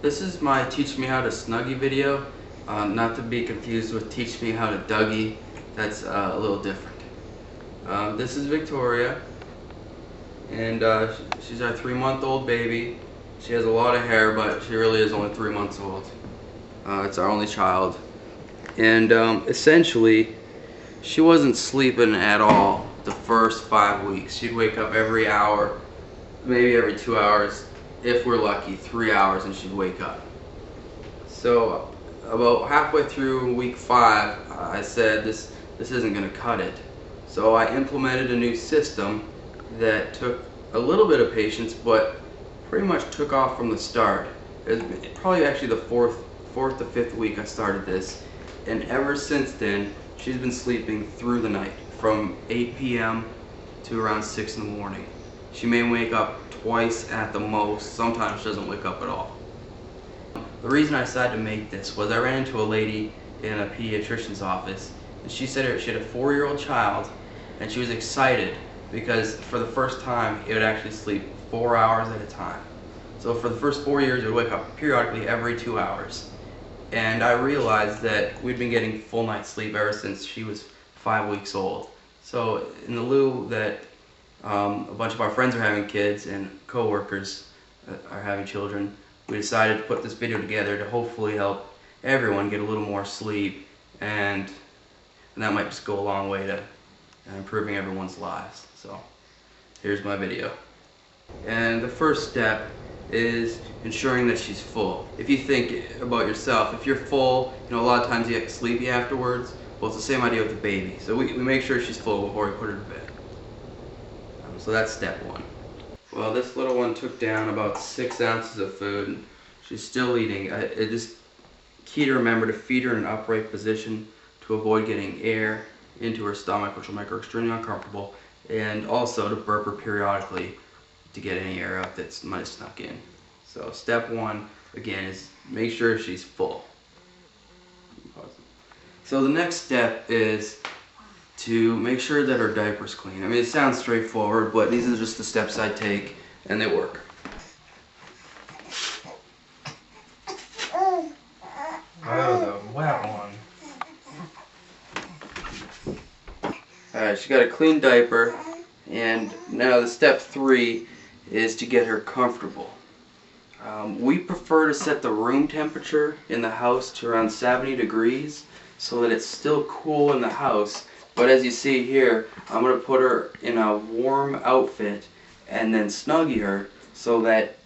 This is my Teach Me How to Snuggie video, not to be confused with Teach Me How to Dougie. That's a little different. This is Victoria, and she's our 3-month-old baby. She has a lot of hair, but she really is only 3 months old. It's our only child. And essentially, she wasn't sleeping at all the first 5 weeks. She'd wake up every hour, maybe every 2 hours. If we're lucky, 3 hours, and she'd wake up. So about halfway through week 5, I said this isn't going to cut it. So I implemented a new system that took a little bit of patience, but pretty much took off from the start. It was probably actually the fourth to fifth week I started this, and ever since then she's been sleeping through the night from 8 p.m. to around 6 in the morning. She may wake up twice at the most. Sometimes she doesn't wake up at all. The reason I decided to make this was I ran into a lady in a pediatrician's office, and she said she had a 4-year-old child, and she was excited because for the first time it would actually sleep 4 hours at a time. So for the first 4 years it would wake up periodically every 2 hours. And I realized that we'd been getting full night's sleep ever since she was 5 weeks old. So in the lieu that a bunch of our friends are having kids and co-workers are having children, we decided to put this video together to hopefully help everyone get a little more sleep, and that might just go a long way to improving everyone's lives. So here's my video. And the first step is ensuring that she's full. If you think about yourself, if you're full, a lot of times you get sleepy afterwards. Well, it's the same idea with the baby. So we make sure she's full before we put her to bed. So that's step 1. Well, this little one took down about 6 ounces of food. She's still eating. It is key to remember to feed her in an upright position to avoid getting air into her stomach, which will make her extremely uncomfortable, and also to burp her periodically to get any air out that might have snuck in. So step 1, again, is make sure she's full. So the next step is to make sure that her diaper's clean. I mean, it sounds straightforward, but these are just the steps I take, and they work. Oh, the wet one. Alright, she got a clean diaper, and now the step 3 is to get her comfortable. We prefer to set the room temperature in the house to around 70 degrees so that it's still cool in the house. But as you see here, I'm going to put her in a warm outfit and then snuggie her so that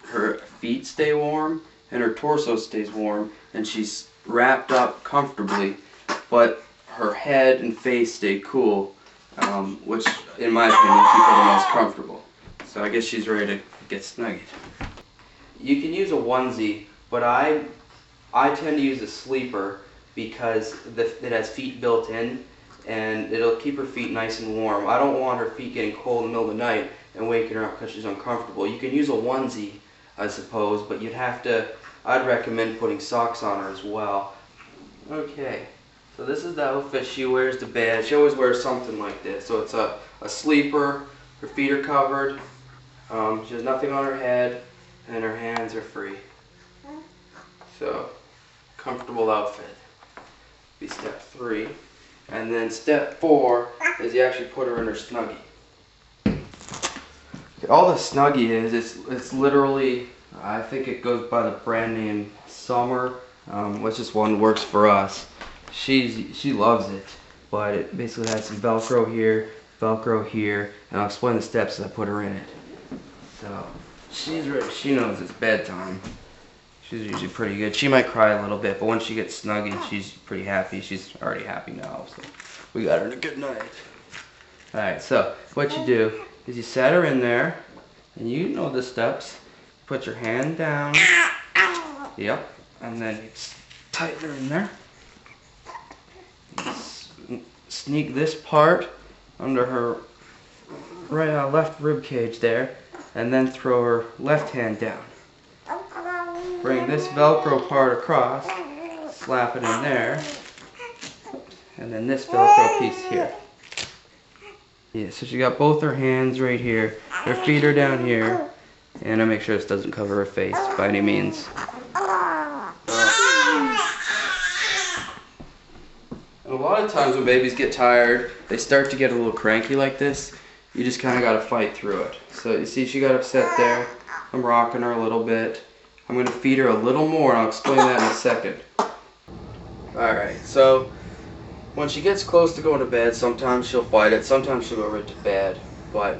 her feet stay warm and her torso stays warm and she's wrapped up comfortably, but her head and face stay cool, which in my opinion keep her the most comfortable. So I guess she's ready to get snuggied. You can use a onesie, but I tend to use a sleeper because it has feet built in, and it'll keep her feet nice and warm. I don't want her feet getting cold in the middle of the night and waking her up because she's uncomfortable. You can use a onesie, I suppose, but I'd recommend putting socks on her as well. Okay, so this is the outfit she wears to bed. She always wears something like this. So it's a sleeper, her feet are covered, she has nothing on her head, and her hands are free. So, comfortable outfit be step 3. And then step 4 is you actually put her in her Snuggie. Okay, all the Snuggie is, it's literally, I think it goes by the brand name Summer, which is one that works for us. She loves it, but it basically has some Velcro here, and I'll explain the steps as I put her in it. So she's ready. She knows it's bedtime. She's usually pretty good. She might cry a little bit, but once she gets snuggied, she's pretty happy. She's already happy now, so we got her in a good night. Alright, so what you do is you set her in there, and you know the steps. Put your hand down. Yep, and then you tighten her in there. Sneak this part under her left rib cage there, and then throw her left hand down. Bring this Velcro part across, slap it in there, and then this Velcro piece here. Yeah, so she got both her hands right here, her feet are down here, and I make sure this doesn't cover her face by any means. A lot of times when babies get tired, they start to get a little cranky like this. You just kind of got to fight through it. So you see she got upset there. I'm rocking her a little bit. I'm going to feed her a little more, and I'll explain that in a second. Alright, so when she gets close to going to bed, sometimes she'll fight it, sometimes she'll go right to bed. But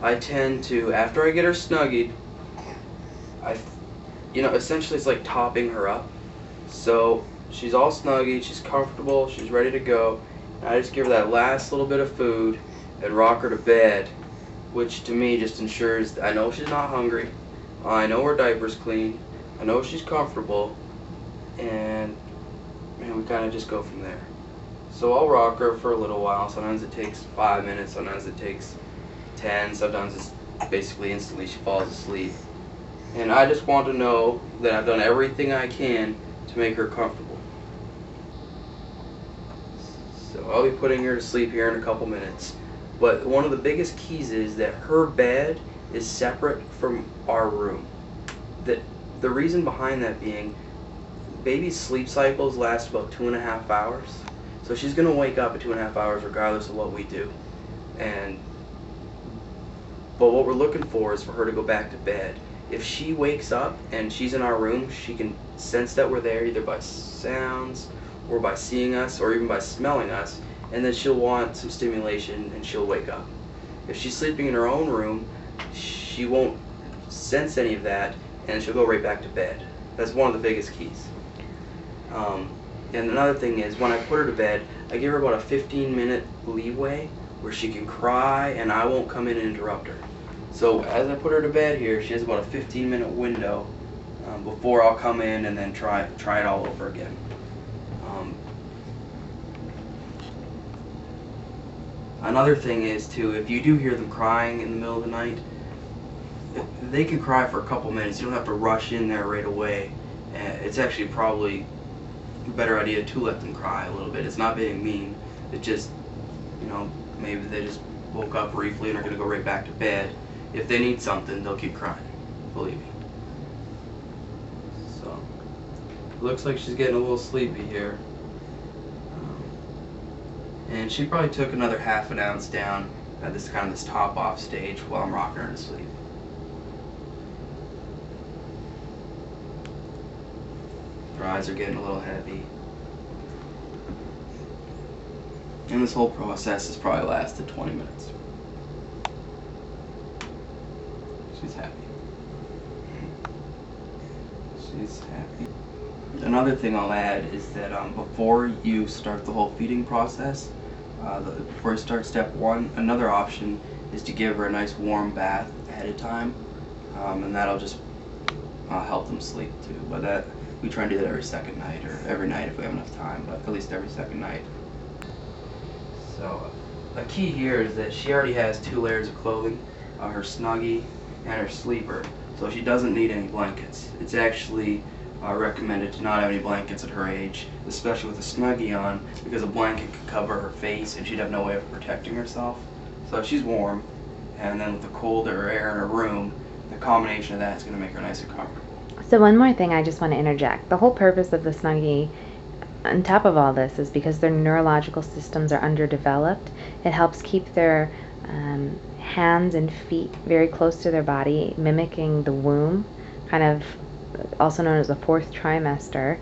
I tend to, after I get her snuggied, essentially it's like topping her up. So she's all snuggied, she's comfortable, she's ready to go. And I just give her that last little bit of food and rock her to bed, which to me just ensures I know she's not hungry, I know her diaper's clean, I know she's comfortable, and we kind of just go from there. So I'll rock her for a little while. Sometimes it takes 5 minutes, sometimes it takes 10, sometimes it's basically instantly she falls asleep. And I just want to know that I've done everything I can to make her comfortable. So I'll be putting her to sleep here in a couple minutes. But one of the biggest keys is that her bed is separate from our room. The reason behind that being, baby's sleep cycles last about 2.5 hours. So she's going to wake up at 2.5 hours regardless of what we do. But what we're looking for is for her to go back to bed. If she wakes up and she's in our room, she can sense that we're there either by sounds or by seeing us or even by smelling us, and then she'll want some stimulation and she'll wake up. If she's sleeping in her own room, she won't sense any of that and she'll go right back to bed. That's one of the biggest keys. And another thing is, when I put her to bed, I give her about a 15-minute leeway where she can cry and I won't come in and interrupt her. So as I put her to bed here, she has about a 15-minute window before I'll come in and then try it all over again. Another thing is too, if you do hear them crying in the middle of the night, they can cry for a couple minutes. You don't have to rush in there right away. It's actually probably a better idea to let them cry a little bit. It's not being mean. It just, maybe they just woke up briefly and are going to go right back to bed. If they need something, they'll keep crying, believe me. So, it looks like she's getting a little sleepy here. And she probably took another half an ounce down at this top off stage while I'm rocking her to sleep. Her eyes are getting a little heavy. And this whole process has probably lasted 20 minutes. She's happy. She's happy. Another thing I'll add is that before you start the whole feeding process, before you start step 1, another option is to give her a nice warm bath ahead of time, and that'll just help them sleep too. But we try and do that every second night, or every night if we have enough time, but at least every second night. So a key here is that she already has 2 layers of clothing, her Snuggie and her sleeper, so she doesn't need any blankets. It's actually recommended to not have any blankets at her age, especially with a Snuggie on, because a blanket could cover her face and she'd have no way of protecting herself. So she's warm, and then with the colder air in her room, the combination of that is going to make her nice and comfortable. So one more thing I just want to interject. The whole purpose of the Snuggie, on top of all this, is because their neurological systems are underdeveloped. It helps keep their hands and feet very close to their body, mimicking the womb, kind of also known as the 4th trimester.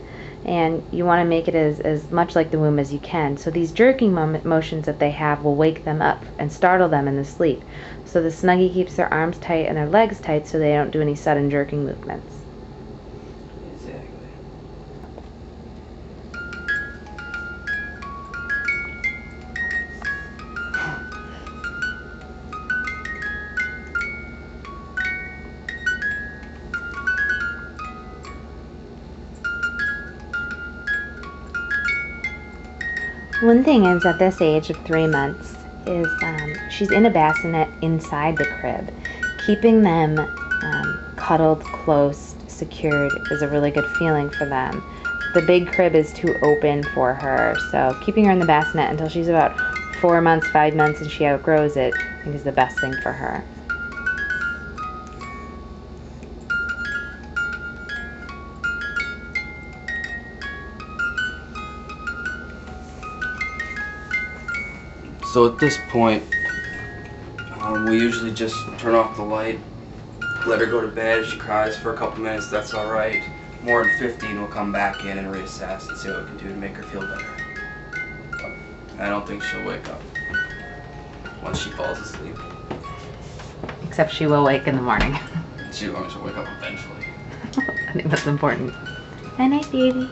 And you want to make it as much like the womb as you can. So these jerking motions that they have will wake them up and startle them in the sleep. So the Snuggie keeps their arms tight and their legs tight so they don't do any sudden jerking movements. Exactly. One thing is, at this age of 3 months, is she's in a bassinet inside the crib. Keeping them cuddled, close, secured is a really good feeling for them. The big crib is too open for her, so keeping her in the bassinet until she's about 4 months, 5 months, and she outgrows it, I think is the best thing for her. So at this point, we usually just turn off the light, let her go to bed. If she cries for a couple minutes, that's alright. More than 15, we'll come back in and reassess and see what we can do to make her feel better. I don't think she'll wake up once she falls asleep. Except she will wake in the morning. She'll wake up eventually. I think that's important. Hi, nice baby.